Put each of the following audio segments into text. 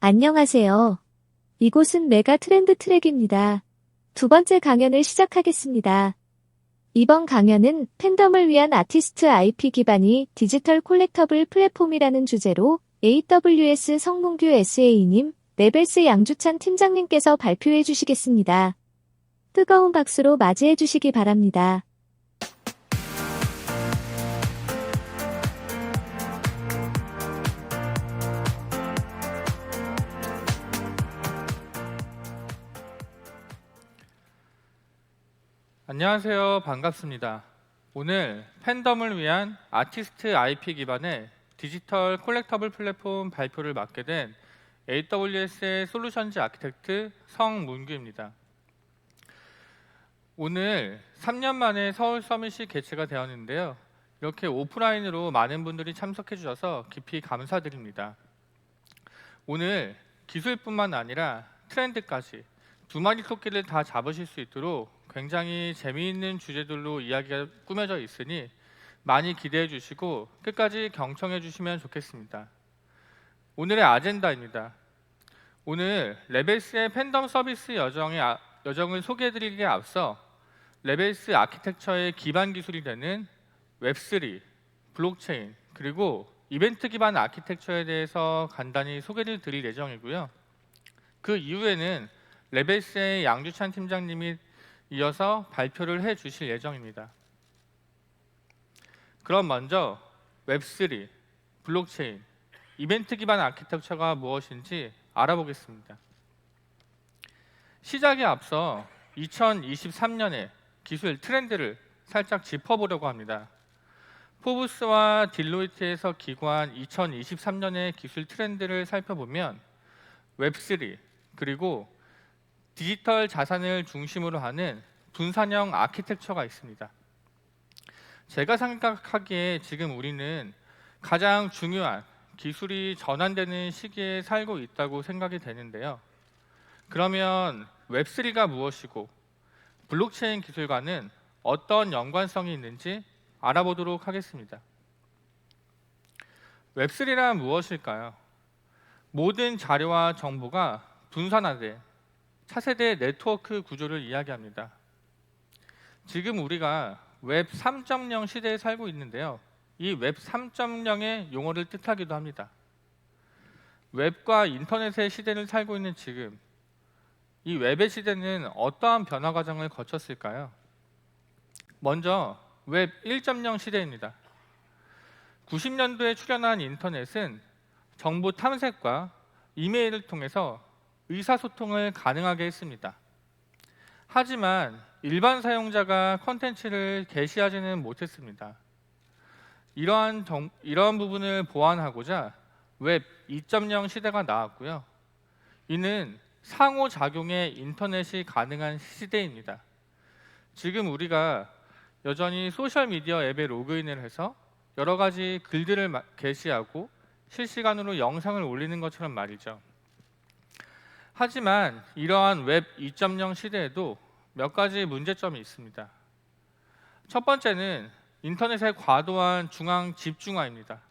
안녕하세요. 이곳은 메가 트렌드 트랙입니다. 두 번째 강연을 시작하겠습니다. 이번 강연은 팬덤을 위한 아티스트 IP 기반의 디지털 콜렉터블 플랫폼이라는 주제로 AWS 성문규 SA님, 레벨스 양주찬 팀장님께서 발표해 주시겠습니다. 뜨거운 박수로 맞이해 주시기 바랍니다. 안녕하세요. 반갑습니다. 오늘 팬덤을 위한 아티스트 IP 기반의 디지털 콜렉터블 플랫폼 발표를 맡게 된 AWS의 솔루션즈 아키텍트 성문규입니다. 오늘 3년 만에 서울 서밋이 개최가 되었는데요. 이렇게 오프라인으로 많은 분들이 참석해 주셔서 깊이 감사드립니다. 오늘 기술뿐만 아니라 트렌드까지 두 마리 토끼를 다 잡으실 수 있도록 굉장히 재미있는 주제들로 이야기가 꾸며져 있으니 많이 기대해 주시고 끝까지 경청해 주시면 좋겠습니다. 오늘의 아젠다입니다. 오늘 레벨스의 팬덤 서비스 여정을 소개해 드리기에 앞서 레벨스 아키텍처의 기반 기술이 되는 웹3, 블록체인, 그리고 이벤트 기반 아키텍처에 대해서 간단히 소개를 드릴 예정이고요. 그 이후에는 레벨스의 양주찬 팀장님이 이어서 발표를 해 주실 예정입니다. 그럼 먼저 웹3, 블록체인, 이벤트 기반 아키텍처가 무엇인지 알아보겠습니다. 시작에 앞서 2023년의 기술 트렌드를 살짝 짚어보려고 합니다. 포브스와 딜로이트에서 기고한 2023년의 기술 트렌드를 살펴보면 웹3 그리고 디지털 자산을 중심으로 하는 분산형 아키텍처가 있습니다. 제가 생각하기에 지금 우리는 가장 중요한 기술이 전환되는 시기에 살고 있다고 생각이 되는데요. 그러면 웹3가 무엇이고 블록체인 기술과는 어떤 연관성이 있는지 알아보도록 하겠습니다. 웹3란 무엇일까요? 모든 자료와 정보가 분산화된 차세대 네트워크 구조를 이야기합니다. 지금 우리가 웹 3.0 시대에 살고 있는데요. 이 웹 3.0의 용어를 뜻하기도 합니다. 웹과 인터넷의 시대를 살고 있는 지금, 이 웹의 시대는 어떠한 변화 과정을 거쳤을까요? 먼저 웹 1.0 시대입니다. 90년도에 출현한 인터넷은 정보 탐색과 이메일을 통해서 의사소통을 가능하게 했습니다. 하지만 일반 사용자가 콘텐츠를 게시하지는 못했습니다. 이러한 부분을 보완하고자 웹 2.0 시대가 나왔고요. 이는 상호작용의 인터넷이 가능한 시대입니다. 지금 우리가 여전히 소셜미디어 앱에 로그인을 해서 여러 가지 글들을 게시하고 실시간으로 영상을 올리는 것처럼 말이죠. 하지만 이러한 웹 2.0 시대에도 몇 가지 문제점이 있습니다. 첫 번째는 인터넷의 과도한 중앙 집중화입니다.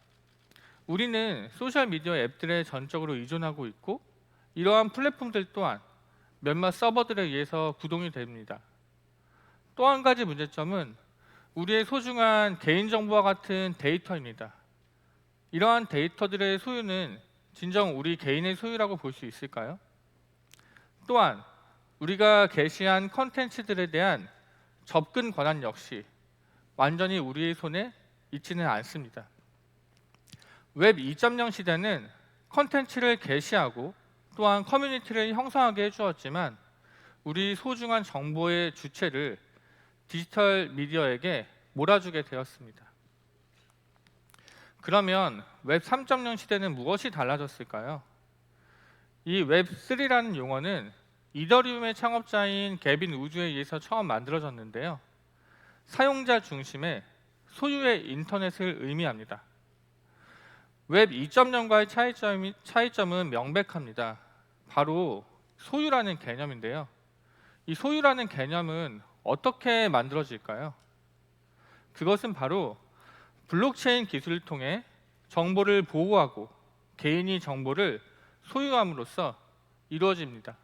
우리는 소셜미디어 앱들에 전적으로 의존하고 있고 이러한 플랫폼들 또한 몇몇 서버들에 의해서 구동이 됩니다. 또 한 가지 문제점은 우리의 소중한 개인정보와 같은 데이터입니다. 이러한 데이터들의 소유는 진정 우리 개인의 소유라고 볼 수 있을까요? 또한 우리가 게시한 컨텐츠들에 대한 접근 권한 역시 완전히 우리의 손에 있지는 않습니다. 웹 2.0 시대는 컨텐츠를 게시하고 또한 커뮤니티를 형성하게 해주었지만 우리 소중한 정보의 주체를 디지털 미디어에게 몰아주게 되었습니다. 그러면 웹 3.0 시대는 무엇이 달라졌을까요? 이 웹3라는 용어는 이더리움의 창업자인 게빈 우즈에 의해서 처음 만들어졌는데요. 사용자 중심의 소유의 인터넷을 의미합니다. 웹 2.0과의 차이점은 명백합니다. 바로 소유라는 개념인데요. 이 소유라는 개념은 어떻게 만들어질까요? 그것은 바로 블록체인 기술을 통해 정보를 보호하고 개인이 정보를 소유함으로써 이루어집니다.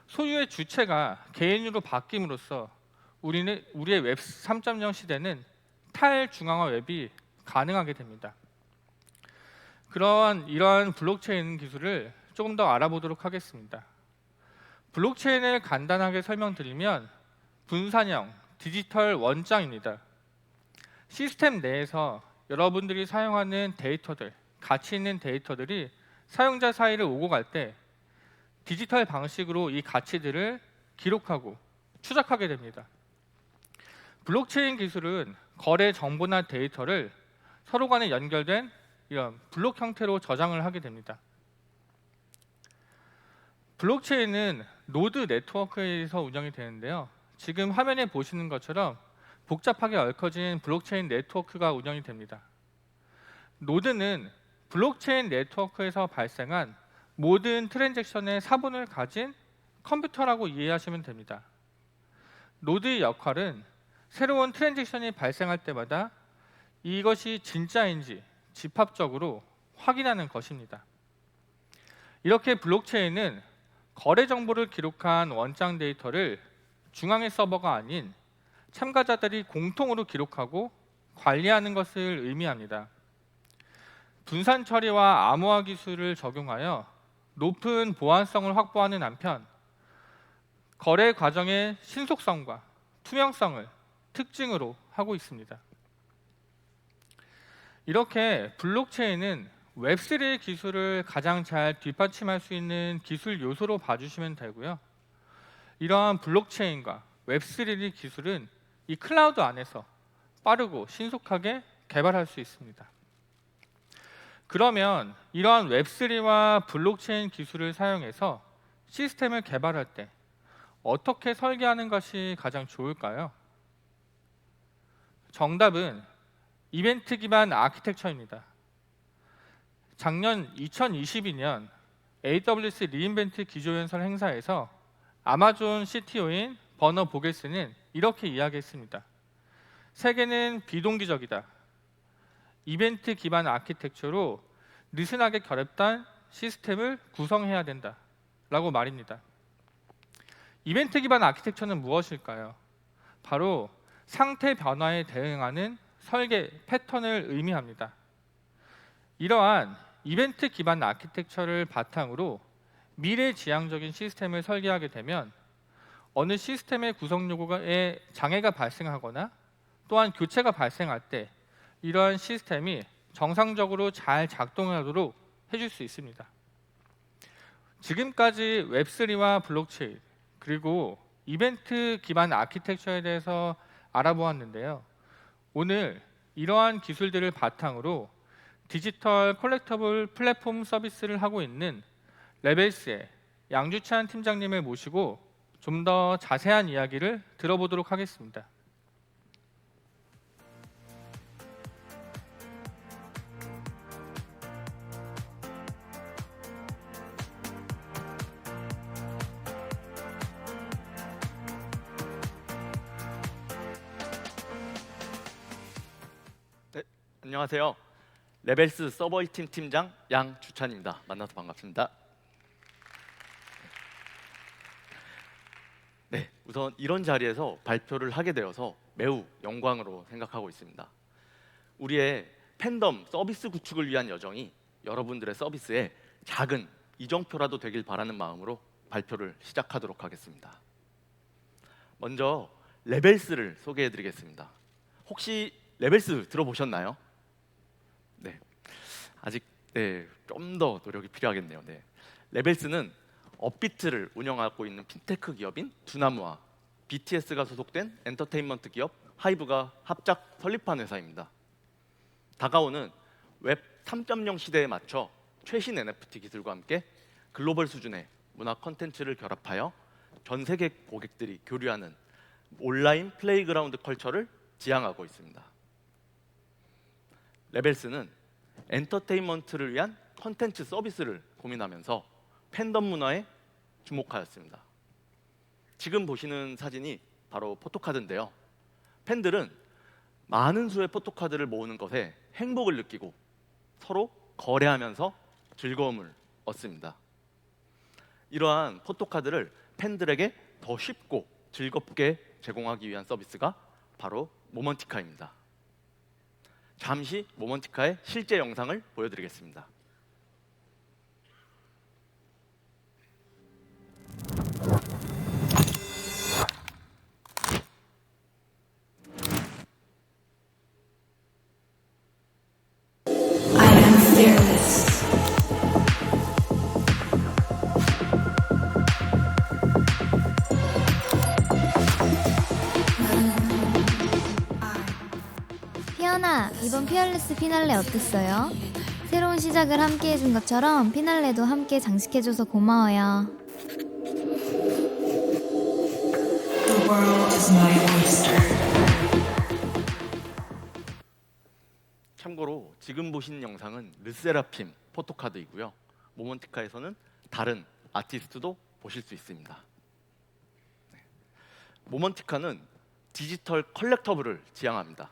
소유의 주체가 개인으로 바뀜으로써 우리의 웹 3.0 시대는 탈중앙화 웹이 가능하게 됩니다. 이러한 블록체인 기술을 조금 더 알아보도록 하겠습니다. 블록체인을 간단하게 설명드리면 분산형 디지털 원장입니다. 시스템 내에서 여러분들이 사용하는 데이터들, 가치 있는 데이터들이 사용자 사이를 오고 갈 때 디지털 방식으로 이 가치들을 기록하고 추적하게 됩니다. 블록체인 기술은 거래 정보나 데이터를 서로 간에 연결된 이런 블록 형태로 저장을 하게 됩니다. 블록체인은 노드 네트워크에서 운영이 되는데요. 지금 화면에 보시는 것처럼 복잡하게 얽혀진 블록체인 네트워크가 운영이 됩니다. 노드는 블록체인 네트워크에서 발생한 모든 트랜잭션의 사본을 가진 컴퓨터라고 이해하시면 됩니다. 노드의 역할은 새로운 트랜잭션이 발생할 때마다 이것이 진짜인지 집합적으로 확인하는 것입니다. 이렇게 블록체인은 거래 정보를 기록한 원장 데이터를 중앙의 서버가 아닌 참가자들이 공통으로 기록하고 관리하는 것을 의미합니다. 분산 처리와 암호화 기술을 적용하여 높은 보안성을 확보하는 한편 거래 과정의 신속성과 투명성을 특징으로 하고 있습니다. 이렇게 블록체인은 웹3의 기술을 가장 잘 뒷받침할 수 있는 기술 요소로 봐주시면 되고요. 이러한 블록체인과 웹3 기술은 이 클라우드 안에서 빠르고 신속하게 개발할 수 있습니다. 그러면 이러한 웹3와 블록체인 기술을 사용해서 시스템을 개발할 때 어떻게 설계하는 것이 가장 좋을까요? 정답은 이벤트 기반 아키텍처입니다. 작년 2022년 AWS 리인벤트 기조연설 행사에서 아마존 CTO인 버너 보겔스는 이렇게 이야기했습니다. 세계는 비동기적이다. 이벤트 기반 아키텍처로 느슨하게 결합된 시스템을 구성해야 된다. 라고 말입니다. 이벤트 기반 아키텍처는 무엇일까요? 바로 상태 변화에 대응하는 설계 패턴을 의미합니다. 이러한 이벤트 기반 아키텍처를 바탕으로 미래지향적인 시스템을 설계하게 되면 어느 시스템의 구성 요구에 장애가 발생하거나 또한 교체가 발생할 때 이러한 시스템이 정상적으로 잘 작동하도록 해줄 수 있습니다. 지금까지 웹3와 블록체인 그리고 이벤트 기반 아키텍처에 대해서 알아보았는데요. 오늘 이러한 기술들을 바탕으로 디지털 콜렉터블 플랫폼 서비스를 하고 있는 레벨스의 양주찬 팀장님을 모시고 좀 더 자세한 이야기를 들어보도록 하겠습니다. 네, 안녕하세요. 레벨스 서버 1팀 팀장 양주찬입니다. 만나서 반갑습니다. 네, 우선 이런 자리에서 발표를 하게 되어서 매우 영광으로 생각하고 있습니다. 우리의 팬덤 서비스 구축을 위한 여정이 여러분들의 서비스에 작은 이정표라도 되길 바라는 마음으로 발표를 시작하도록 하겠습니다. 먼저 레벨스를 소개해드리겠습니다. 혹시 레벨스 들어보셨나요? 네, 아직 좀 더 노력이 필요하겠네요. 네, 레벨스는 업비트를 운영하고 있는 핀테크 기업인 두나무와 BTS가 소속된 엔터테인먼트 기업 하이브가 합작 설립한 회사입니다. 다가오는 웹 3.0 시대에 맞춰 최신 NFT 기술과 함께 글로벌 수준의 문화 콘텐츠를 결합하여 전 세계 고객들이 교류하는 온라인 플레이그라운드 컬처를 지향하고 있습니다. 레벨스는 엔터테인먼트를 위한 콘텐츠 서비스를 고민하면서 팬덤 문화에 주목하였습니다. 지금 보시는 사진이 바로 포토카드인데요. 팬들은 많은 수의 포토카드를 모으는 것에 행복을 느끼고 서로 거래하면서 즐거움을 얻습니다. 이러한 포토카드를 팬들에게 더 쉽고 즐겁게 제공하기 위한 서비스가 바로 모먼티카입니다. 잠시 모먼티카의 실제 영상을 보여드리겠습니다. I am fearless. 피어나, 이번 피어레스 피날레 어땠어요? 새로운 시작을 함께 해준 것처럼 피날레도 함께 장식해줘서 고마워요. The world is my oyster. 참고로 지금 보신 영상은 르세라핌 포토카드이고요. 모먼티카에서는 다른 아티스트도 보실 수 있습니다. 모먼티카는 디지털 컬렉터블을 지향합니다.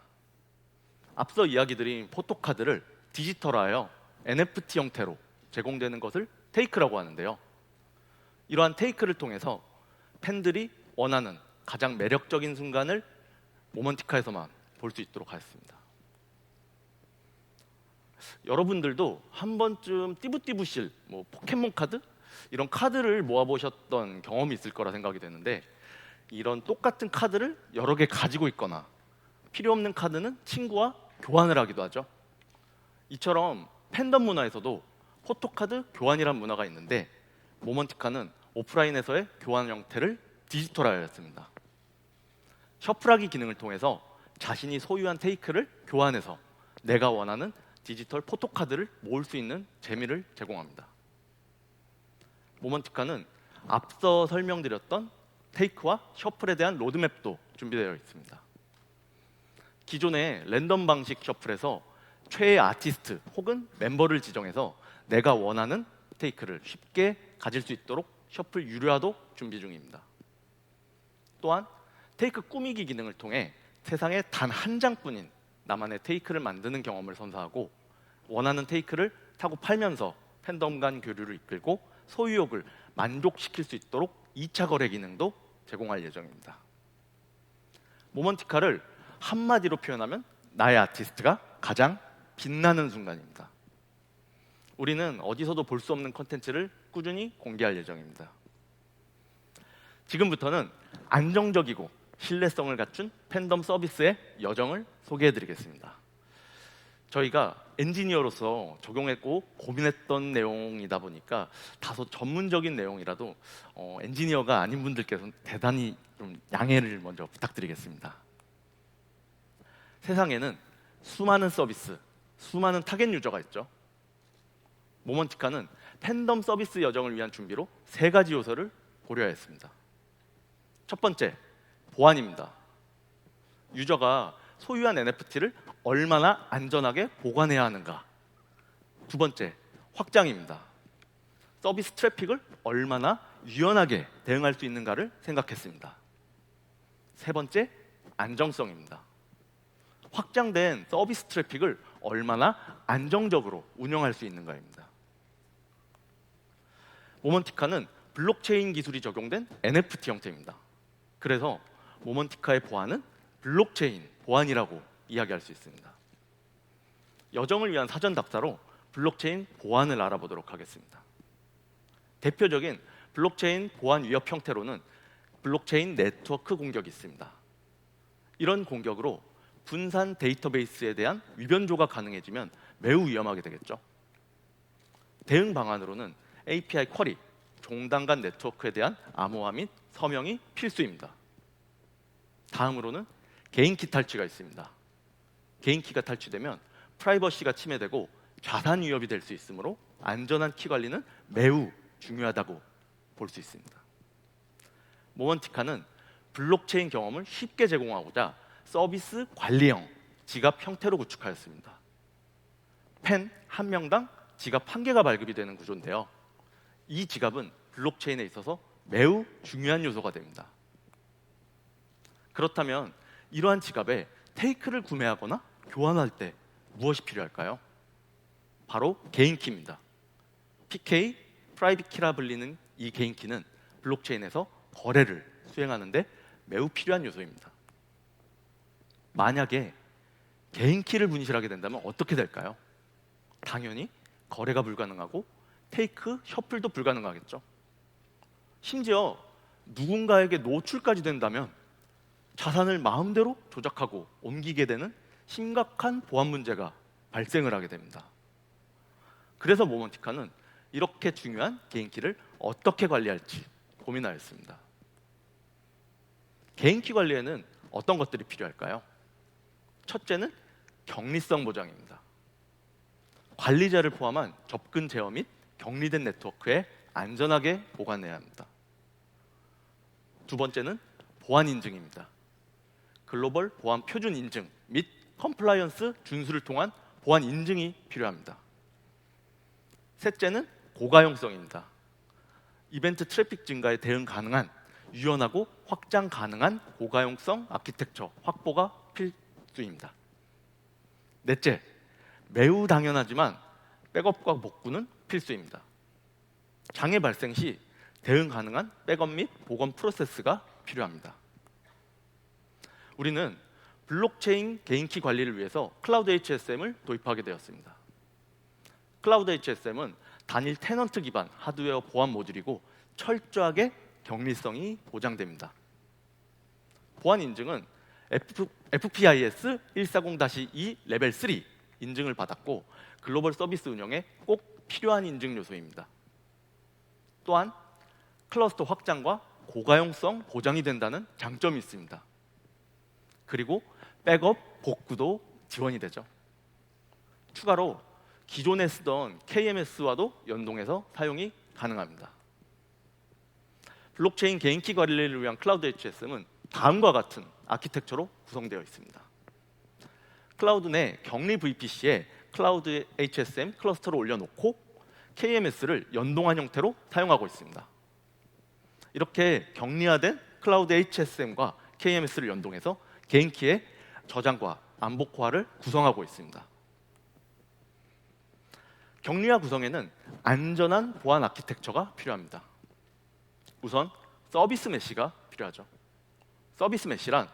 앞서 이야기드린 포토카드를 디지털화하여 NFT 형태로 제공되는 것을 테이크라고 하는데요. 이러한 테이크를 통해서 팬들이 원하는 가장 매력적인 순간을 모먼티카에서만 볼 수 있도록 하였습니다. 여러분들도 한 번쯤 띠부띠부실, 포켓몬 카드? 이런 카드를 모아보셨던 경험이 있을 거라 생각이 되는데, 이런 똑같은 카드를 여러 개 가지고 있거나 필요 없는 카드는 친구와 교환을 하기도 하죠. 이처럼 팬덤 문화에서도 포토카드 교환이란 문화가 있는데, 모먼티카는 오프라인에서의 교환 형태를 디지털화하였습니다. 셔플하기 기능을 통해서 자신이 소유한 테이크를 교환해서 내가 원하는 디지털 포토카드를 모을 수 있는 재미를 제공합니다. 모먼티카는 앞서 설명드렸던 테이크와 셔플에 대한 로드맵도 준비되어 있습니다. 기존의 랜덤 방식 셔플에서 최애 아티스트 혹은 멤버를 지정해서 내가 원하는 테이크를 쉽게 가질 수 있도록 셔플 유료화도 준비 중입니다. 또한 테이크 꾸미기 기능을 통해 세상에 단 한 장뿐인 나만의 테이크를 만드는 경험을 선사하고, 원하는 테이크를 사고 팔면서 팬덤 간 교류를 이끌고 소유욕을 만족시킬 수 있도록 2차 거래 기능도 제공할 예정입니다. 모먼티카를 한마디로 표현하면 나의 아티스트가 가장 빛나는 순간입니다. 우리는 어디서도 볼 수 없는 컨텐츠를 꾸준히 공개할 예정입니다. 지금부터는 안정적이고 신뢰성을 갖춘 팬덤 서비스의 여정을 소개해드리겠습니다. 저희가 엔지니어로서 적용했고 고민했던 내용이다 보니까 다소 전문적인 내용이라도 엔지니어가 아닌 분들께서는 대단히 좀 양해를 먼저 부탁드리겠습니다. 세상에는 수많은 서비스, 수많은 타겟 유저가 있죠. 모먼티카는 팬덤 서비스 여정을 위한 준비로 3가지 요소를 고려했습니다. 첫 번째, 보안입니다. 유저가 소유한 NFT를 얼마나 안전하게 보관해야 하는가. 두 번째, 확장입니다. 서비스 트래픽을 얼마나 유연하게 대응할 수 있는가를 생각했습니다. 세 번째, 안정성입니다. 확장된 서비스 트래픽을 얼마나 안정적으로 운영할 수 있는가입니다. 모먼티카는 블록체인 기술이 적용된 NFT 형태입니다. 그래서 모먼티카의 보안은 블록체인 보안이라고 이야기할 수 있습니다. 여정을 위한 사전 답사로 블록체인 보안을 알아보도록 하겠습니다. 대표적인 블록체인 보안 위협 형태로는 블록체인 네트워크 공격이 있습니다. 이런 공격으로 분산 데이터베이스에 대한 위변조가 가능해지면 매우 위험하게 되겠죠. 대응 방안으로는 API 쿼리, 종단 간 네트워크에 대한 암호화 및 서명이 필수입니다. 다음으로는 개인키 탈취가 있습니다. 개인키가 탈취되면 프라이버시가 침해되고 자산 위협이 될 수 있으므로 안전한 키 관리는 매우 중요하다고 볼 수 있습니다. 모먼티카는 블록체인 경험을 쉽게 제공하고자 서비스 관리형 지갑 형태로 구축하였습니다. 팬 한 명당 지갑 1개가 발급이 되는 구조인데요. 이 지갑은 블록체인에 있어서 매우 중요한 요소가 됩니다. 그렇다면 이러한 지갑에 테이크를 구매하거나 교환할 때 무엇이 필요할까요? 바로 개인키입니다. PK 프라이빗 키라 불리는 이 개인 키는 블록체인에서 거래를 수행하는데 매우 필요한 요소입니다. 만약에 개인 키를 분실하게 된다면 어떻게 될까요? 당연히 거래가 불가능하고 테이크, 셔플도 불가능하겠죠. 심지어 누군가에게 노출까지 된다면 자산을 마음대로 조작하고 옮기게 되는 심각한 보안 문제가 발생을 하게 됩니다. 그래서 모먼티카는 이렇게 중요한 개인 키를 어떻게 관리할지 고민하였습니다. 개인 키 관리에는 어떤 것들이 필요할까요? 첫째는 격리성 보장입니다. 관리자를 포함한 접근 제어 및 격리된 네트워크에 안전하게 보관해야 합니다. 두 번째는 보안 인증입니다. 글로벌 보안 표준 인증 및 컴플라이언스 준수를 통한 보안 인증이 필요합니다. 셋째는 고가용성입니다. 이벤트 트래픽 증가에 대응 가능한 유연하고 확장 가능한 고가용성 아키텍처 확보가 필수입니다. 넷째, 매우 당연하지만 백업과 복구는 필수입니다. 장애 발생 시 대응 가능한 백업 및 복원 프로세스가 필요합니다. 우리는 블록체인 개인키 관리를 위해서 클라우드 HSM을 도입하게 되었습니다. 클라우드 HSM은 단일 테넌트 기반 하드웨어 보안 모듈이고 철저하게 격리성이 보장됩니다. 보안 인증은 FPIS 140-2 레벨 3 인증을 받았고 글로벌 서비스 운영에 꼭 필요한 인증 요소입니다. 또한 클러스터 확장과 고가용성 보장이 된다는 장점이 있습니다. 그리고 백업, 복구도 지원이 되죠. 추가로 기존에 쓰던 KMS와도 연동해서 사용이 가능합니다. 블록체인 개인키 관리를 위한 클라우드 HSM은 다음과 같은 아키텍처로 구성되어 있습니다. 클라우드 내 격리 VPC에 클라우드 HSM 클러스터를 올려놓고 KMS를 연동한 형태로 사용하고 있습니다. 이렇게 격리화된 클라우드 HSM과 KMS를 연동해서 개인키의 저장과 안복화를 구성하고 있습니다. 격리화 구성에는 안전한 보안 아키텍처가 필요합니다. 우선 서비스 메시가 필요하죠. 서비스 메시란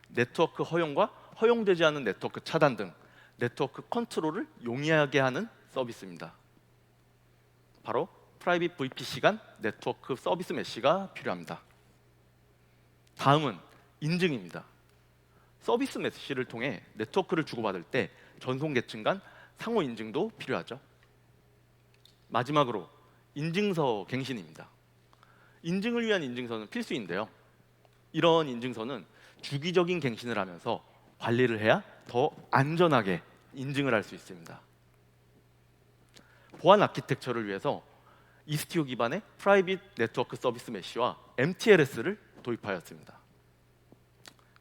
네트워크 허용과 허용되지 않은 네트워크 차단 등 네트워크 컨트롤을 용이하게 하는 서비스입니다. 바로 프라이빗 VPC 간 네트워크 서비스 메시가 필요합니다. 다음은 인증입니다. 서비스 메시를 통해 네트워크를 주고받을 때 전송 계층 간 상호 인증도 필요하죠. 마지막으로 인증서 갱신입니다. 인증을 위한 인증서는 필수인데요. 이런 인증서는 주기적인 갱신을 하면서 관리를 해야 더 안전하게 인증을 할 수 있습니다. 보안 아키텍처를 위해서 이스티오 기반의 프라이빗 네트워크 서비스 메시와 MTLS를 도입하였습니다.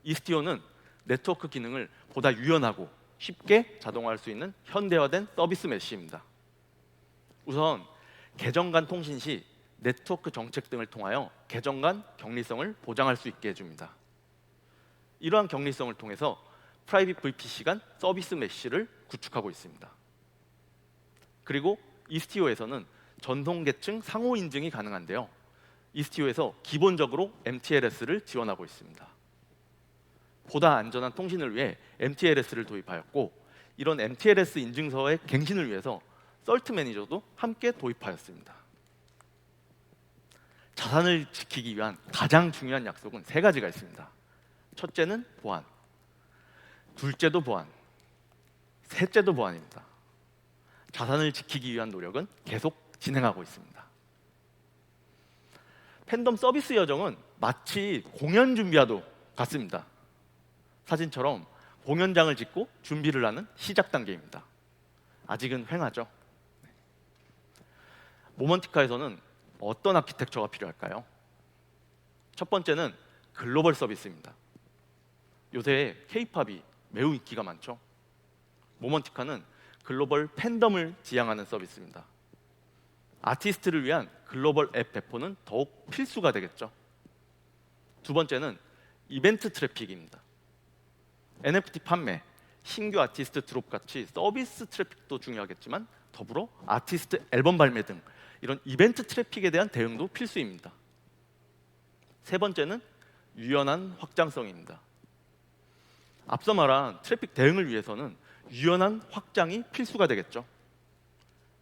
이스티오는 네트워크 기능을 보다 유연하고 쉽게 자동화할 수 있는 현대화된 서비스 메시입니다. 우선 계정 간 통신 시 네트워크 정책 등을 통하여 계정 간 격리성을 보장할 수 있게 해줍니다. 이러한 격리성을 통해서 프라이빗 VPC 간 서비스 메시를 구축하고 있습니다. 그리고 이스티오에서는 전송 계층 상호 인증이 가능한데요. 이스티오에서 기본적으로 MTLS를 지원하고 있습니다. 보다 안전한 통신을 위해 MTLS를 도입하였고 이런 MTLS 인증서의 갱신을 위해서 설트 매니저도 함께 도입하였습니다. 자산을 지키기 위한 가장 중요한 약속은 세 가지가 있습니다. 첫째는 보안, 둘째도 보안, 셋째도 보안입니다. 자산을 지키기 위한 노력은 계속 진행하고 있습니다. 팬덤 서비스 여정은 마치 공연 준비와도 같습니다. 사진처럼 공연장을 짓고 준비를 하는 시작 단계입니다. 아직은 횡하죠. 모먼티카에서는 어떤 아키텍처가 필요할까요? 첫 번째는 글로벌 서비스입니다. 요새 K-팝이 매우 인기가 많죠. 모먼티카는 글로벌 팬덤을 지향하는 서비스입니다. 아티스트를 위한 글로벌 앱 배포는 더욱 필수가 되겠죠. 두 번째는 이벤트 트래픽입니다. NFT 판매, 신규 아티스트 드롭 같이 서비스 트래픽도 중요하겠지만 더불어 아티스트 앨범 발매 등 이런 이벤트 트래픽에 대한 대응도 필수입니다. 세 번째는 유연한 확장성입니다. 앞서 말한 트래픽 대응을 위해서는 유연한 확장이 필수가 되겠죠.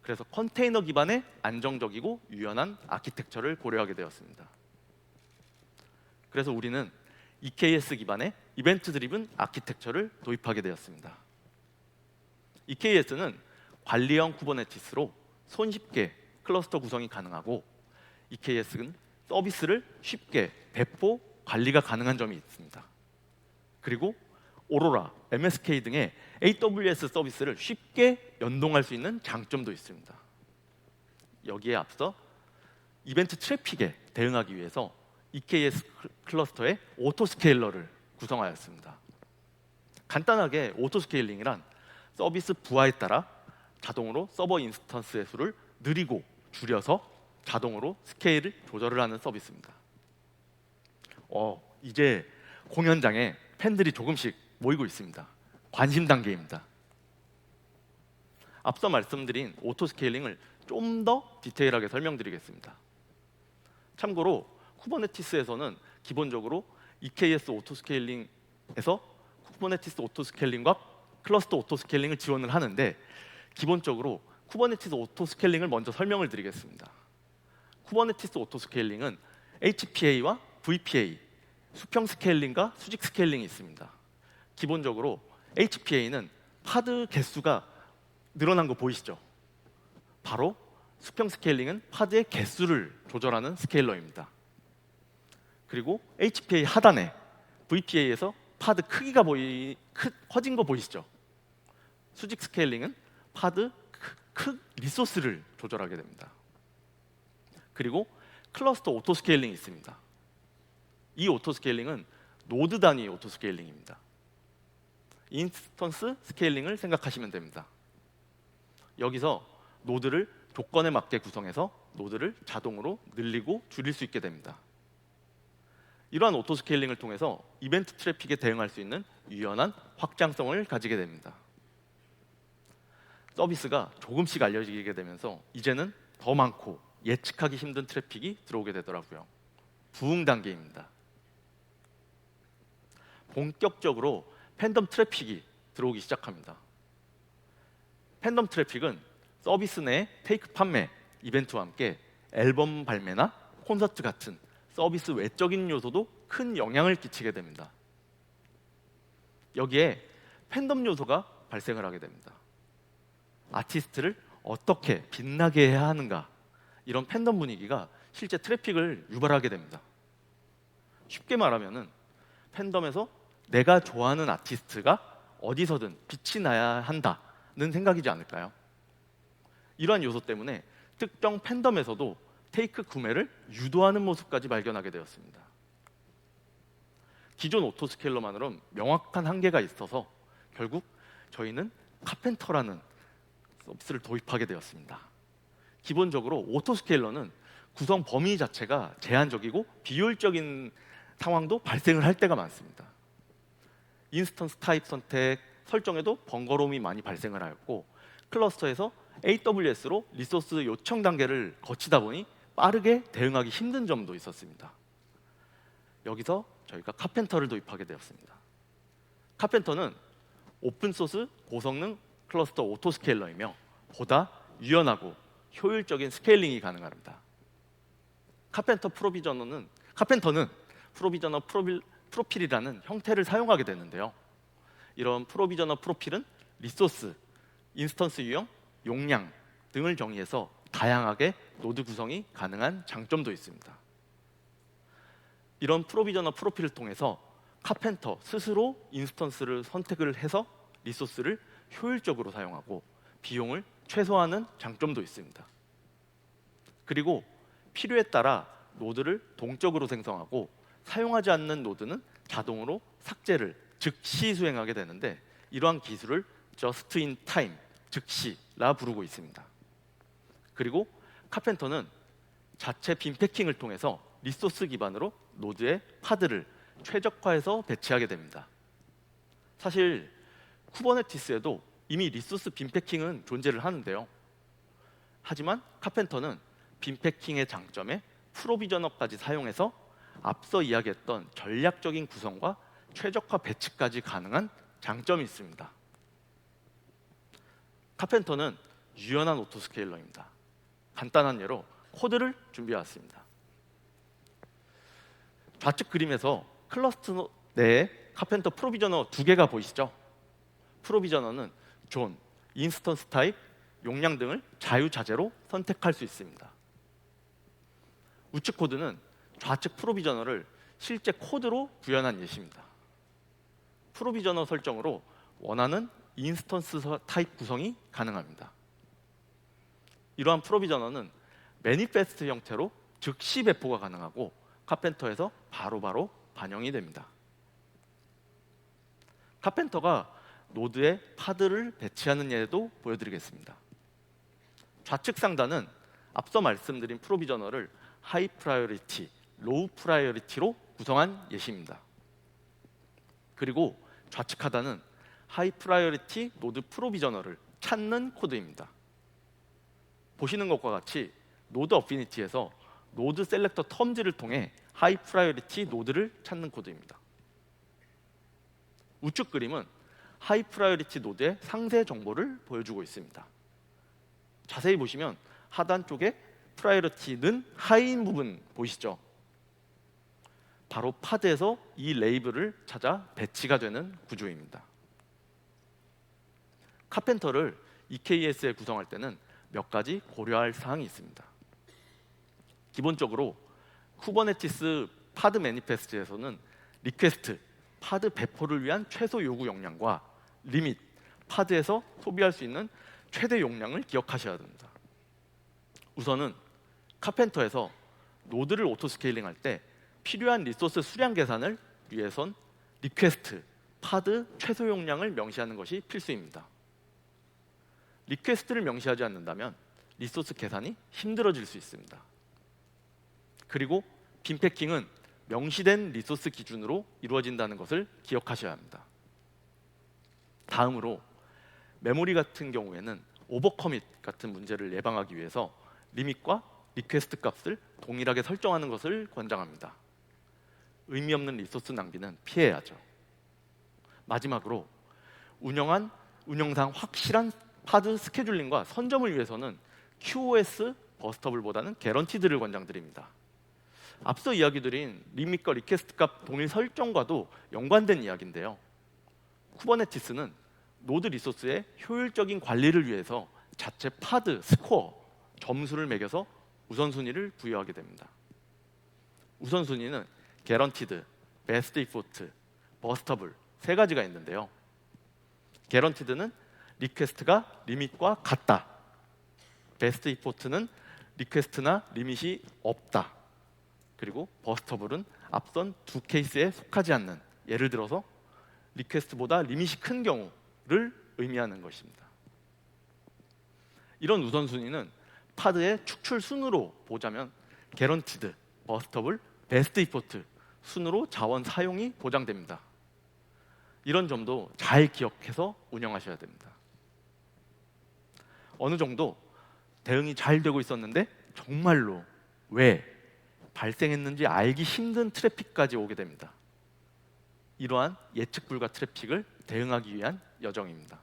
그래서 컨테이너 기반의 안정적이고 유연한 아키텍처를 고려하게 되었습니다. 그래서 우리는 EKS 기반의 이벤트 드리븐 아키텍처를 도입하게 되었습니다. EKS는 관리형 쿠버네티스로 손쉽게 클러스터 구성이 가능하고, EKS는 서비스를 쉽게 배포, 관리가 가능한 점이 있습니다. 그리고 오로라, MSK 등의 AWS 서비스를 쉽게 연동할 수 있는 장점도 있습니다. 여기에 앞서 이벤트 트래픽에 대응하기 위해서 EKS 클러스터의 오토스케일러를 구성하였습니다. 간단하게 오토스케일링이란 서비스 부하에 따라 자동으로 서버 인스턴스의 수를 느리고 줄여서 자동으로 스케일을 조절을 하는 서비스입니다. 이제 공연장에 팬들이 조금씩 모이고 있습니다. 관심 단계입니다. 앞서 말씀드린 오토스케일링을 좀 더 디테일하게 설명드리겠습니다. 참고로 쿠버네티스에서는 기본적으로 EKS 오토스케일링에서 쿠버네티스 오토스케일링과 클러스터 오토스케일링을 지원을 하는데, 기본적으로 쿠버네티스 오토스케일링을 먼저 설명을 드리겠습니다. 쿠버네티스 오토스케일링은 HPA와 VPA, 수평 스케일링과 수직 스케일링이 있습니다. 기본적으로 HPA는 파드 개수가 늘어난 거 보이시죠? 바로 수평 스케일링은 파드의 개수를 조절하는 스케일러입니다. 그리고 HPA 하단에 VPA에서 파드 크기가 커진 거 보이시죠? 수직 스케일링은 파드 리소스를 조절하게 됩니다. 그리고 클러스터 오토 스케일링이 있습니다. 이 오토 스케일링은 노드 단위 오토 스케일링입니다. 인스턴스 스케일링을 생각하시면 됩니다. 여기서 노드를 조건에 맞게 구성해서 노드를 자동으로 늘리고 줄일 수 있게 됩니다. 이러한 오토 스케일링을 통해서 이벤트 트래픽에 대응할 수 있는 유연한 확장성을 가지게 됩니다. 서비스가 조금씩 알려지게 되면서 이제는 더 많고 예측하기 힘든 트래픽이 들어오게 되더라고요. 부응 단계입니다. 본격적으로 팬덤 트래픽이 들어오기 시작합니다. 팬덤 트래픽은 서비스 내 테이크 판매, 이벤트와 함께 앨범 발매나 콘서트 같은 서비스 외적인 요소도 큰 영향을 끼치게 됩니다. 여기에 팬덤 요소가 발생을 하게 됩니다. 아티스트를 어떻게 빛나게 해야 하는가, 이런 팬덤 분위기가 실제 트래픽을 유발하게 됩니다. 쉽게 말하면은 팬덤에서 내가 좋아하는 아티스트가 어디서든 빛이 나야 한다는 생각이지 않을까요? 이러한 요소 때문에 특정 팬덤에서도 테이크 구매를 유도하는 모습까지 발견하게 되었습니다. 기존 오토스케일러만으로는 명확한 한계가 있어서 결국 저희는 카펜터라는 서비스를 도입하게 되었습니다. 기본적으로 오토스케일러는 구성 범위 자체가 제한적이고 비효율적인 상황도 발생을 할 때가 많습니다. 인스턴스 타입 선택 설정에도 번거로움이 많이 발생을 하였고, 클러스터에서 AWS로 리소스 요청 단계를 거치다 보니 빠르게 대응하기 힘든 점도 있었습니다. 여기서 저희가 카펜터를 도입하게 되었습니다. 카펜터는 오픈소스 고성능 클러스터 오토스케일러이며 보다 유연하고 효율적인 스케일링이 가능합니다. 카펜터는 프로비저너 프로필이라는 형태를 사용하게 되는데요. 이런 프로비저너 프로필은 리소스, 인스턴스 유형, 용량 등을 정의해서 다양하게 노드 구성이 가능한 장점도 있습니다. 이런 프로비저너 프로필을 통해서 카펜터 스스로 인스턴스를 선택을 해서 리소스를 효율적으로 사용하고 비용을 최소화하는 장점도 있습니다. 그리고 필요에 따라 노드를 동적으로 생성하고 사용하지 않는 노드는 자동으로 삭제를 즉시 수행하게 되는데, 이러한 기술을 Just in Time, 즉시라 부르고 있습니다. 그리고 카펜터는 자체 빈 패킹을 통해서 리소스 기반으로 노드의 파드를 최적화해서 배치하게 됩니다. 사실 쿠버네티스에도 이미 리소스 빈 패킹은 존재를 하는데요. 하지만 카펜터는 빈패킹의 장점에 프로비저너까지 사용해서 앞서 이야기했던 전략적인 구성과 최적화 배치까지 가능한 장점이 있습니다. 카펜터는 유연한 오토스케일러입니다. 간단한 예로 코드를 준비해왔습니다. 좌측 그림에서 클러스터 내에 카펜터 프로비저너 2개가 보이시죠? 프로비저너는 존, 인스턴스 타입, 용량 등을 자유자재로 선택할 수 있습니다. 우측 코드는 좌측 프로비저너를 실제 코드로 구현한 예시입니다. 프로비저너 설정으로 원하는 인스턴스 타입 구성이 가능합니다. 이러한 프로비저너는 매니페스트 형태로 즉시 배포가 가능하고 카펜터에서 바로바로 반영이 됩니다. 카펜터가 노드에 파드를 배치하는 예도 보여드리겠습니다. 좌측 상단은 앞서 말씀드린 프로비저너를 하이 프라이어리티, 로우 프라이어리티로 구성한 예시입니다. 그리고 좌측 하단은 하이 프라이어리티 노드 프로비저너를 찾는 코드입니다. 보시는 것과 같이 노드 어피니티에서 노드 셀렉터 텀즈를 통해 하이 프라이어리티 노드를 찾는 코드입니다. 우측 그림은 하이 프라이어리티 노드의 상세 정보를 보여주고 있습니다. 자세히 보시면 하단 쪽에 프라이어리티는 하이인 부분 보이시죠? 바로 파드에서 이 레이블을 찾아 배치가 되는 구조입니다. 카펜터를 EKS에 구성할 때는 몇 가지 고려할 사항이 있습니다. 기본적으로 쿠버네티스 파드 매니페스트에서는 리퀘스트, 파드 배포를 위한 최소 요구 용량과 리밋, 파드에서 소비할 수 있는 최대 용량을 기억하셔야 됩니다. 우선은 카펜터에서 노드를 오토스케일링할 때 필요한 리소스 수량 계산을 위해선 리퀘스트, 파드 최소 용량을 명시하는 것이 필수입니다. 리퀘스트를 명시하지 않는다면 리소스 계산이 힘들어질 수 있습니다. 그리고 빈패킹은 명시된 리소스 기준으로 이루어진다는 것을 기억하셔야 합니다. 다음으로 메모리 같은 경우에는 오버커밋 같은 문제를 예방하기 위해서 리밋과 리퀘스트 값을 동일하게 설정하는 것을 권장합니다. 의미 없는 리소스 낭비는 피해야죠. 마지막으로 운영상 확실한 파드 스케줄링과 선점을 위해서는 QoS 버스터블보다는 개런티드를 권장드립니다. 앞서 이야기드린 리밋과 리퀘스트 값 동일 설정과도 연관된 이야기인데요. 쿠버네티스는 노드 리소스의 효율적인 관리를 위해서 자체 파드, 스코어, 점수를 매겨서 우선순위를 부여하게 됩니다. 우선순위는 개런티드, 베스트 이포트, 버스터블 세 가지가 있는데요. 개런티드는 리퀘스트가 리밋과 같다. 베스트 이포트는 리퀘스트나 리밋이 없다. 그리고 버스터블은 앞선 두 케이스에 속하지 않는, 예를 들어서 리퀘스트보다 리밋이 큰 경우를 의미하는 것입니다. 이런 우선순위는 파드의 축출 순으로 보자면 개런티드, 버스터블, 베스트 이포트 순으로 자원 사용이 보장됩니다. 이런 점도 잘 기억해서 운영하셔야 됩니다. 어느 정도 대응이 잘 되고 있었는데 정말로 왜 발생했는지 알기 힘든 트래픽까지 오게 됩니다. 이러한 예측 불가 트래픽을 대응하기 위한 여정입니다.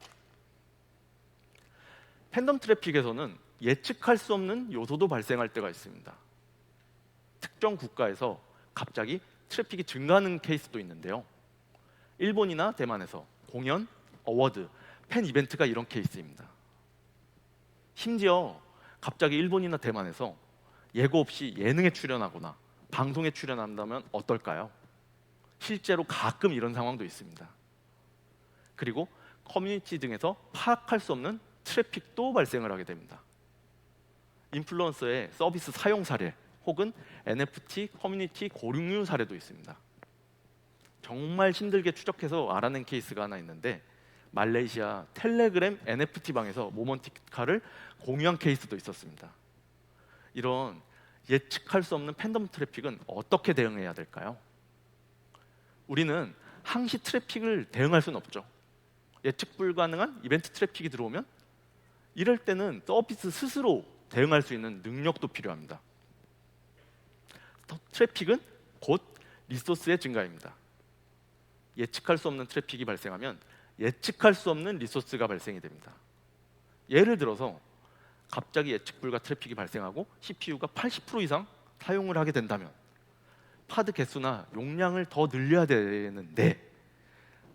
팬덤 트래픽에서는 예측할 수 없는 요소도 발생할 때가 있습니다. 특정 국가에서 갑자기 트래픽이 증가하는 케이스도 있는데요. 일본이나 대만에서 공연, 어워드, 팬 이벤트가 이런 케이스입니다. 심지어 갑자기 일본이나 대만에서 예고 없이 예능에 출연하거나 방송에 출연한다면 어떨까요? 실제로 가끔 이런 상황도 있습니다. 그리고 커뮤니티 등에서 파악할 수 없는 트래픽도 발생을 하게 됩니다. 인플루언서의 서비스 사용 사례 혹은 NFT 커뮤니티 고lưu 사례도 있습니다. 정말 힘들게 추적해서 알아낸 케이스가 하나 있는데, 말레이시아 텔레그램 NFT 방에서 모먼티카를 공유한 케이스도 있었습니다. 이런 예측할 수 없는 팬덤 트래픽은 어떻게 대응해야 될까요? 우리는 항시 트래픽을 대응할 수는 없죠. 예측 불가능한 이벤트 트래픽이 들어오면 이럴 때는 서비스 스스로 대응할 수 있는 능력도 필요합니다. 트래픽은 곧 리소스의 증가입니다. 예측할 수 없는 트래픽이 발생하면 예측할 수 없는 리소스가 발생이 됩니다. 예를 들어서 갑자기 예측 불가 트래픽이 발생하고 CPU가 80% 이상 사용을 하게 된다면 파드 개수나 용량을 더 늘려야 되는데,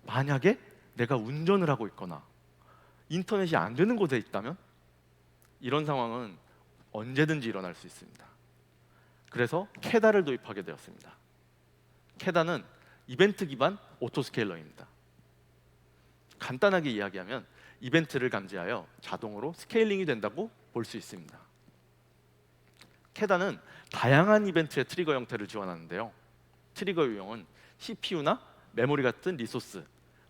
만약에 내가 운전을 하고 있거나 인터넷이 안 되는 곳에 있다면 이런 상황은 언제든지 일어날 수 있습니다. 그래서 캐다를 도입하게 되었습니다. 캐다는 이벤트 기반 오토스케일러입니다. 간단하게 이야기하면 이벤트를 감지하여 자동으로 스케일링이 된다고 볼 수 있습니다. 캐다는 다양한 이벤트의 트리거 형태를 지원하는데요. 트리거 유형은 CPU나 메모리 같은 리소스,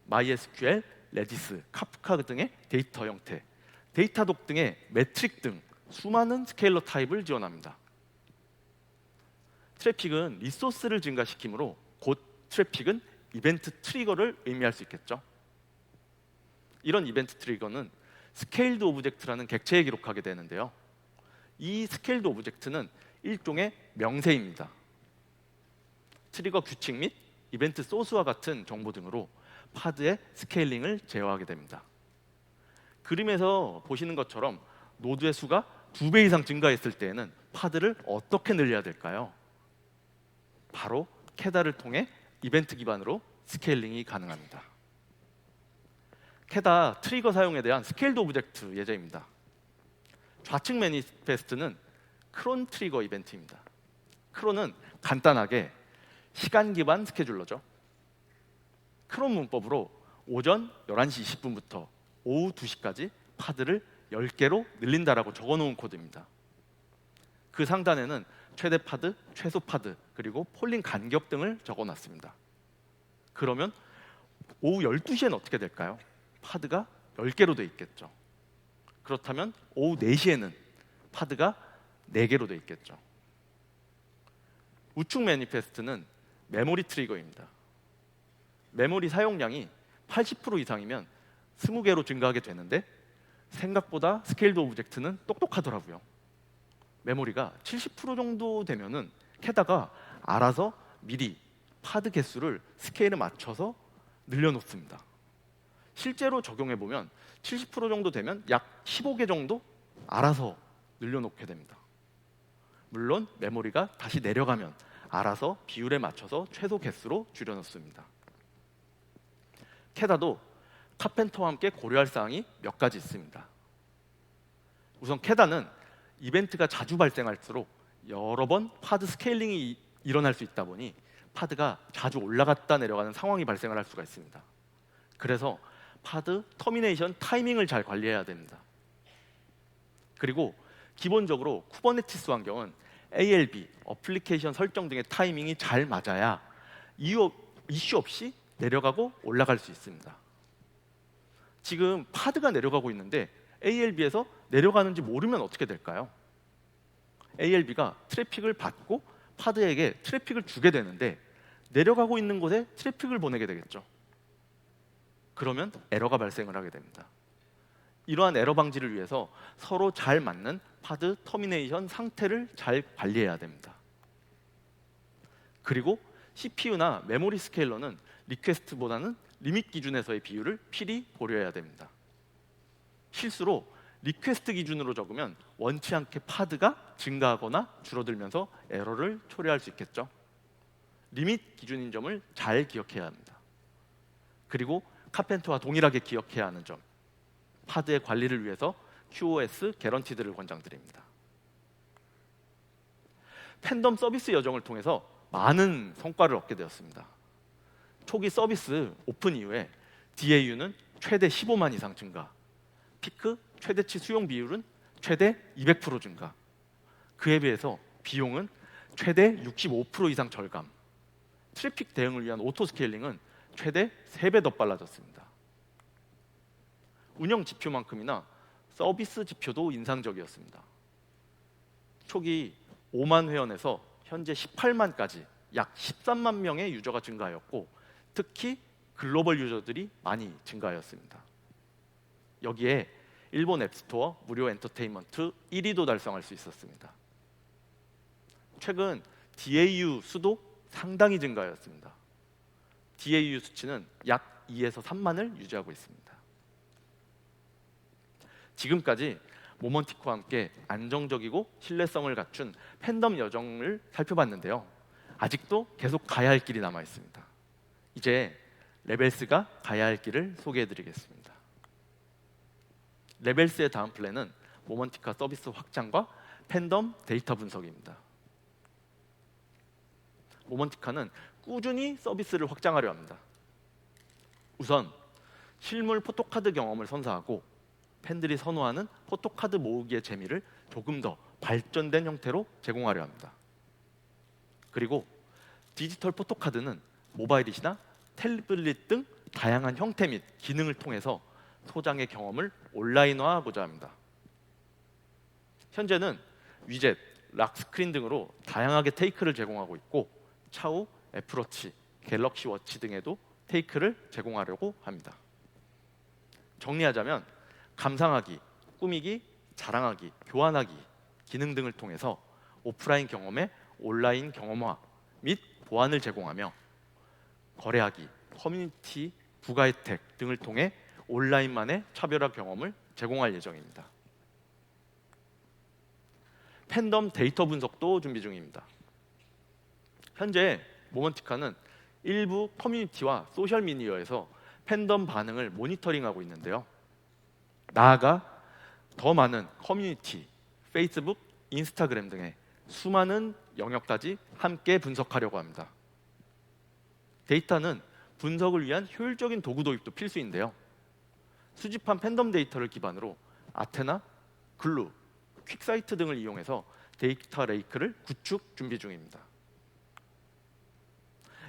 MySQL, 레디스, 카프카 등의 데이터 형태, 데이터독 등의 매트릭 등 수많은 스케일러 타입을 지원합니다. 트래픽은 리소스를 증가시키므로 곧 트래픽은 이벤트 트리거를 의미할 수 있겠죠. 이런 이벤트 트리거는 스케일드 오브젝트라는 객체에 기록하게 되는데요. 이 스케일드 오브젝트는 일종의 명세입니다. 트리거 규칙 및 이벤트 소스와 같은 정보 등으로 파드의 스케일링을 제어하게 됩니다. 그림에서 보시는 것처럼 노드의 수가 2배 이상 증가했을 때에는 파드를 어떻게 늘려야 될까요? 바로 캐다를 통해 이벤트 기반으로 스케일링이 가능합니다. 캐다 트리거 사용에 대한 스케일드 오브젝트 예제입니다. 좌측 매니페스트는 크론 트리거 이벤트입니다. 크론은 간단하게 시간 기반 스케줄러죠. 크론 문법으로 오전 11시 20분부터 오후 2시까지 파드를 10개로 늘린다라고 적어놓은 코드입니다. 그 상단에는 최대 파드, 최소 파드, 그리고 폴링 간격 등을 적어놨습니다. 그러면 오후 12시에는 어떻게 될까요? 파드가 10개로 돼 있겠죠. 그렇다면 오후 4시에는 파드가 4개로 돼 있겠죠. 우측 매니페스트는 메모리 트리거입니다. 메모리 사용량이 80% 이상이면 20개로 증가하게 되는데 생각보다 스케일드 오브젝트는 똑똑하더라고요. 메모리가 70% 정도 되면은 캐다가 알아서 미리 파드 개수를 스케일에 맞춰서 늘려놓습니다. 실제로 적용해보면 70% 정도 되면 약 15개 정도 알아서 늘려놓게 됩니다. 물론 메모리가 다시 내려가면 알아서 비율에 맞춰서 최소 개수로 줄여놓습니다. 캐다도 카펜터와 함께 고려할 사항이 몇 가지 있습니다. 우선 캐다는 이벤트가 자주 발생할수록 여러 번 파드 스케일링이 일어날 수 있다 보니 파드가 자주 올라갔다 내려가는 상황이 발생을 할 수가 있습니다. 그래서 파드 터미네이션 타이밍을 잘 관리해야 됩니다. 그리고 기본적으로 쿠버네티스 환경은 ALB, 어플리케이션 설정 등의 타이밍이 잘 맞아야 이슈 없이 내려가고 올라갈 수 있습니다. 지금 파드가 내려가고 있는데 ALB에서 내려가는지 모르면 어떻게 될까요? ALB가 트래픽을 받고 파드에게 트래픽을 주게 되는데 내려가고 있는 곳에 트래픽을 보내게 되겠죠. 그러면 에러가 발생을 하게 됩니다. 이러한 에러 방지를 위해서 서로 잘 맞는 파드 터미네이션 상태를 잘 관리해야 됩니다. 그리고 CPU나 메모리 스케일러는 리퀘스트보다는 리밋 기준에서의 비율을 필히 고려해야 됩니다. 실수로 리퀘스트 기준으로 적으면 원치 않게 파드가 증가하거나 줄어들면서 에러를 초래할 수 있겠죠. 리밋 기준인 점을 잘 기억해야 합니다. 그리고 카펜터와 동일하게 기억해야 하는 점, 파드의 관리를 위해서 QoS 개런티드를 권장드립니다. 팬덤 서비스 여정을 통해서 많은 성과를 얻게 되었습니다. 초기 서비스 오픈 이후에 DAU는 최대 15만 이상 증가, 피크 최대치 수용 비율은 최대 200% 증가, 그에 비해서 비용은 최대 65% 이상 절감, 트래픽 대응을 위한 오토 스케일링은 최대 3배 더 빨라졌습니다. 운영 지표만큼이나 서비스 지표도 인상적이었습니다. 초기 5만 회원에서 현재 18만까지 약 13만 명의 유저가 증가하였고 특히 글로벌 유저들이 많이 증가하였습니다. 여기에 일본 앱스토어 무료 엔터테인먼트 1위도 달성할 수 있었습니다. 최근 DAU 수도 상당히 증가하였습니다. DAU 수치는 약 2에서 3만을 유지하고 있습니다. 지금까지 모먼티크와 함께 안정적이고 신뢰성을 갖춘 팬덤 여정을 살펴봤는데요. 아직도 계속 가야 할 길이 남아 있습니다. 이제 레벨스가 가야 할 길을 소개해드리겠습니다. 레벨스의 다음 플랜은 모먼티카 서비스 확장과 팬덤 데이터 분석입니다. 모먼티카는 꾸준히 서비스를 확장하려 합니다. 우선 실물 포토카드 경험을 선사하고 팬들이 선호하는 포토카드 모으기의 재미를 조금 더 발전된 형태로 제공하려 합니다. 그리고 디지털 포토카드는 모바일이나 태블릿 등 다양한 형태 및 기능을 통해서 소장의 경험을 온라인화하고자 합니다. 현재는 위젯, 락스크린 등으로 다양하게 테이크를 제공하고 있고 차후 애플워치, 갤럭시 워치 등에도 테이크를 제공하려고 합니다. 정리하자면 감상하기, 꾸미기, 자랑하기, 교환하기 기능 등을 통해서 오프라인 경험의 온라인 경험화 및 보완을 제공하며 거래하기, 커뮤니티, 부가 혜택 등을 통해 온라인만의 차별화 경험을 제공할 예정입니다. 팬덤 데이터 분석도 준비 중입니다. 현재 모먼티카는 일부 커뮤니티와 소셜미디어에서 팬덤 반응을 모니터링하고 있는데요. 나아가 더 많은 커뮤니티, 페이스북, 인스타그램 등의 수많은 영역까지 함께 분석하려고 합니다. 데이터는 분석을 위한 효율적인 도구 도입도 필수인데요. 수집한 팬덤 데이터를 기반으로 아테나, 글루, 퀵사이트 등을 이용해서 데이터 레이크를 구축 준비 중입니다.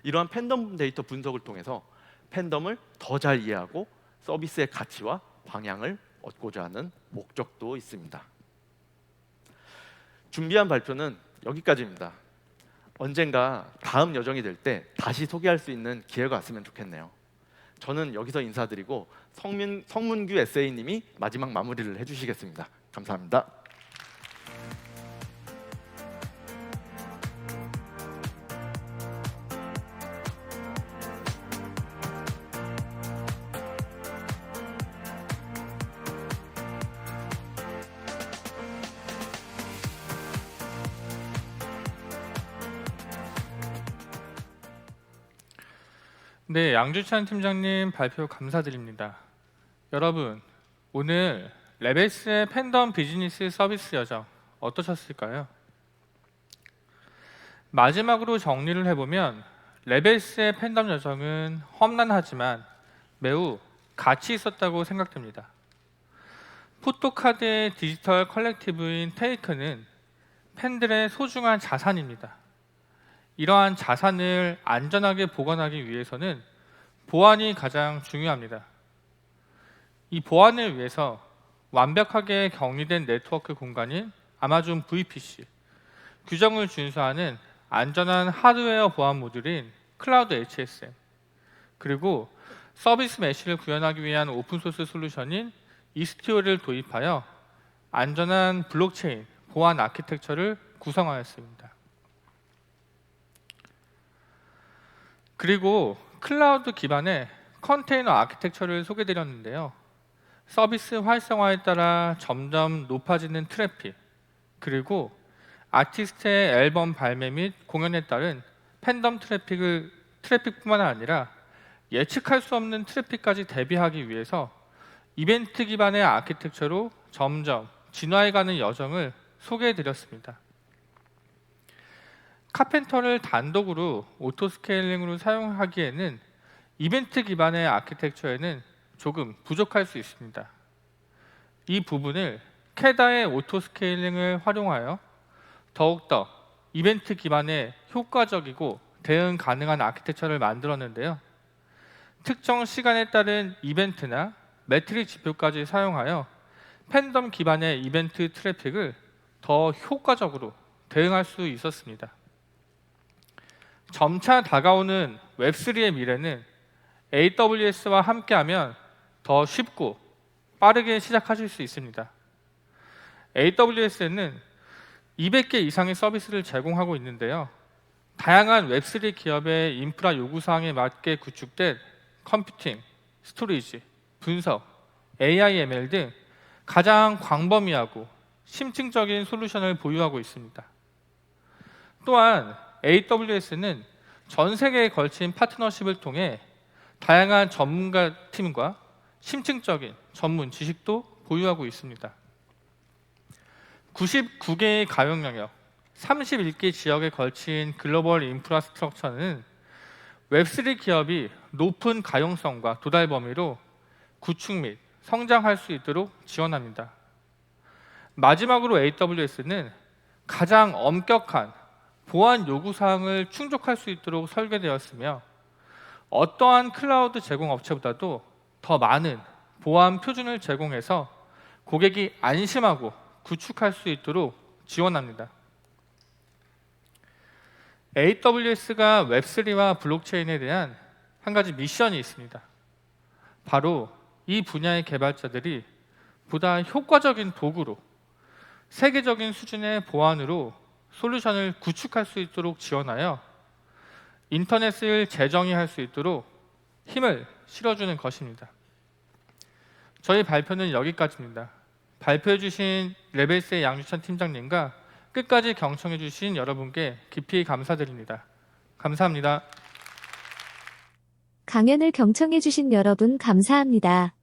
이러한 팬덤 데이터 분석을 통해서 팬덤을 더 잘 이해하고 서비스의 가치와 방향을 얻고자 하는 목적도 있습니다. 준비한 발표는 여기까지입니다. 언젠가 다음 여정이 될 때 다시 소개할 수 있는 기회가 왔으면 좋겠네요. 저는 여기서 인사드리고 성문규 에세이님이 마지막 마무리를 해주시겠습니다. 감사합니다. 네, 양주찬 팀장님 발표 감사드립니다. 여러분, 오늘 레벨스의 팬덤 비즈니스 서비스 여정 어떠셨을까요? 마지막으로 정리를 해보면 레벨스의 팬덤 여정은 험난하지만 매우 가치 있었다고 생각됩니다. 포토카드의 디지털 컬렉티브인 테이크는 팬들의 소중한 자산입니다. 이러한 자산을 안전하게 보관하기 위해서는 보안이 가장 중요합니다. 이 보안을 위해서 완벽하게 격리된 네트워크 공간인 아마존 VPC, 규정을 준수하는 안전한 하드웨어 보안 모듈인 클라우드 HSM, 그리고 서비스 메쉬를 구현하기 위한 오픈소스 솔루션인 이스티오를 도입하여 안전한 블록체인 보안 아키텍처를 구성하였습니다. 그리고 클라우드 기반의 컨테이너 아키텍처를 소개드렸는데요. 서비스 활성화에 따라 점점 높아지는 트래픽, 그리고 아티스트의 앨범 발매 및 공연에 따른 팬덤 트래픽뿐만 아니라 예측할 수 없는 트래픽까지 대비하기 위해서 이벤트 기반의 아키텍처로 점점 진화해가는 여정을 소개해드렸습니다. 카펜터를 단독으로 오토스케일링으로 사용하기에는 이벤트 기반의 아키텍처에는 조금 부족할 수 있습니다. 이 부분을 캐다의 오토스케일링을 활용하여 더욱더 이벤트 기반의 효과적이고 대응 가능한 아키텍처를 만들었는데요. 특정 시간에 따른 이벤트나 매트릭 지표까지 사용하여 팬덤 기반의 이벤트 트래픽을 더 효과적으로 대응할 수 있었습니다. 점차 다가오는 웹3의 미래는 AWS와 함께하면 더 쉽고 빠르게 시작하실 수 있습니다. AWS는 200개 이상의 서비스를 제공하고 있는데요. 다양한 웹3 기업의 인프라 요구사항에 맞게 구축된 컴퓨팅, 스토리지, 분석, AI, ML 등 가장 광범위하고 심층적인 솔루션을 보유하고 있습니다. 또한 AWS는 전 세계에 걸친 파트너십을 통해 다양한 전문가 팀과 심층적인 전문 지식도 보유하고 있습니다. 99개의 가용 영역, 31개 지역에 걸친 글로벌 인프라스트럭처는 웹3 기업이 높은 가용성과 도달 범위로 구축 및 성장할 수 있도록 지원합니다. 마지막으로 AWS는 가장 엄격한 보안 요구사항을 충족할 수 있도록 설계되었으며 어떠한 클라우드 제공 업체보다도 더 많은 보안 표준을 제공해서 고객이 안심하고 구축할 수 있도록 지원합니다. AWS가 웹3와 블록체인에 대한 한 가지 미션이 있습니다. 바로 이 분야의 개발자들이 보다 효과적인 도구로 세계적인 수준의 보안으로 솔루션을 구축할 수 있도록 지원하여 인터넷을 재정의할 수 있도록 힘을 실어주는 것입니다. 저희 발표는 여기까지입니다. 발표해 주신 레벨스의 양주찬 팀장님과 끝까지 경청해 주신 여러분께 깊이 감사드립니다. 감사합니다. 강연을 경청해 주신 여러분 감사합니다.